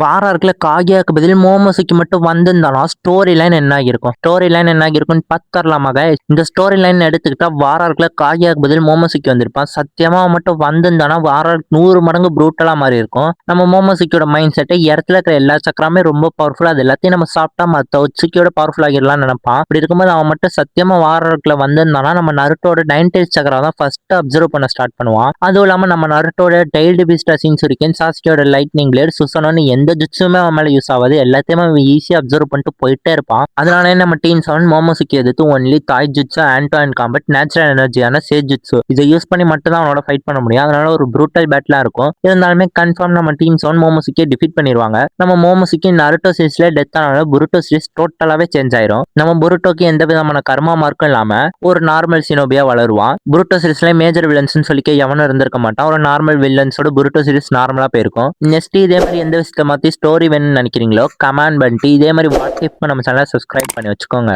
வார ஆர்க்ல காகியாக்கு பதில் மோமோசுக்கு மட்டும் வந்திருந்தானா ஸ்டோரி லைன் என்ன ஆகியிருக்கும்? ஸ்டோரி லைன் என்ன ஆகியிருக்கும்னு பாத்துரலாமா guys? இந்த ஸ்டோரி லைன் எடுத்துக்கிட்டா வார ஆர்க்ல காகியாக்கு பதில் மோமோசுக்கு வந்திருப்பான். சத்தியமா அவன் மட்டும் வந்திருந்தானா வார ஆர்க் 100 மடங்கு ப்ரூட்டலா மாறி இருக்கும். நம்ம மோமோசுக்கியோட மைண்ட் செட்டை இடத்துல இருக்கிற எல்லா சக்கரமே ரொம்ப பவர்ஃபுல்லா, அது எல்லாத்தையும் நம்ம சாப்பிட்டா மத்த உச்சிக்கியோட பவர்ஃபுல் ஆகிடலாம்னு நினைப்பான். அப்படி இருக்கும்போது அவன் மட்டும் சத்தியமா வார ஆர்க்ல வந்திருந்தானா நம்ம நருட்டோட 9 சக்கரா தான் ஃபர்ஸ்ட் அப்சர்வ் பண்ண ஸ்டார்ட் பண்ணுவான். அதுவும் இல்லாம நம்ம நருட்டோட டைல்டு பீஸ்ட் சின்சுரிக்கன், சாஸ்கியோட லைட்னிங் பிளேட், சுசனோன்னு எந்த ஜுட்ஸுமே அவன் மேல யூஸ் ஆகாது. எல்லாத்தையுமே அவன் ஈஸியா அப்சர்வ் பண்ணிட்டு போயிட்டே இருப்பான். அதனாலே நம்ம டீம் 7 மோமோசுக்கு எதிர்த்து ஒன்லி தாய் ஜுட்ஸு, ஆன்டோ அண்ட் காம்பட், நேச்சுரல் எனர்ஜியான சேஜ் ஜுட்ஸு இதை யூஸ் பண்ணி மட்டும் தான் அவனோட ஃபைட் பண்ண முடியும். அதனால ஒரு ப்ரூட்டல் பேட்டிலா இருக்கும். இருந்தாலுமே கன்ஃபார்ம் நம்ம டீம் 7 மோமோசுக்கே டிஃபீட் பண்ணிடுவாங்க. நம்ம மோமோசுக்கு நருட்டோ சீரிஸ்ல டெத் ஆனாலும் புருட்டோ சீரிஸ் டோட்டலாவே சேஞ்ச் ஆயிரும். நம்ம புருட்டோக்கு எந்த விதமான கர்மா மார்க்கும் இல்லாம ஒரு நார்மல் சினோபியா வளருவான். புருட்டோ சீரிஸ்ல மேஜர் வில்லன்ஸ் சொல்லிக்க எவனும் இருந்திருக்க மாட்டான். ஒரு நார்மல் வில்லன்ஸோட புருட்டோ சீரிஸ் நார்மலா போயிருக்கும். நெக்ஸ்ட் இதே மாதிரி எந்த விஷயத்த மாத்தி ஸ்டோரி வேணும்னு நினைக்கிறீங்களோ கமெண்ட் பண்ணிட்டு இதே மாதிரி வாட்ஸ்அப் நம்ம சேனலை சப்ஸ்கிரைப் பண்ணி வச்சுக்கோங்க.